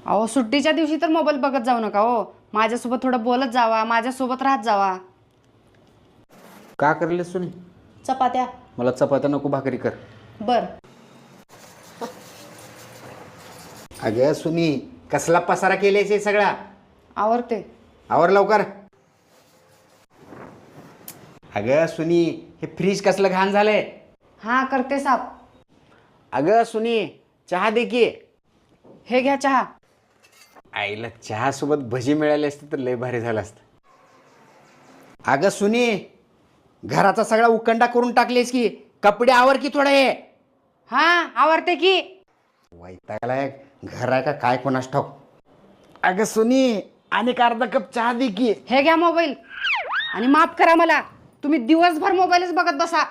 अहो सुट्टीच्या दिवशी तर मोबाईल बघत जाऊ नका हो. माझ्यासोबत थोडं बोलत जावा, माझ्यासोबत राहत जावा. का करले सुनी? चपात्या. मला चपात्या नको, भाकरी कर. बर. अगं सुनी, कसला पसारा केल्याचे सगळा? आवरते. आवर लवकर. अगं सुनी, हे फ्रीज कसलं घाण झालंय. हा करते साफ. अगं सुनी, चहा दे की. हे घ्या चहा. आईला चहा सोबत भजी मिळाली असते तर लय भारी झालं असतं. अगं सुनी, घराचा सगळा उकंडा करून टाकलेस की. कपडे आवर की थोडं. हे हा आवरते की. वैतागला घर आहे का काय कोणास ठाऊक. अगं सुनी, आणि अर्धा कप चहा दे की. हे घ्या मोबाईल. आणि माफ करा मला, तुम्ही दिवसभर मोबाईलच बघत बसा.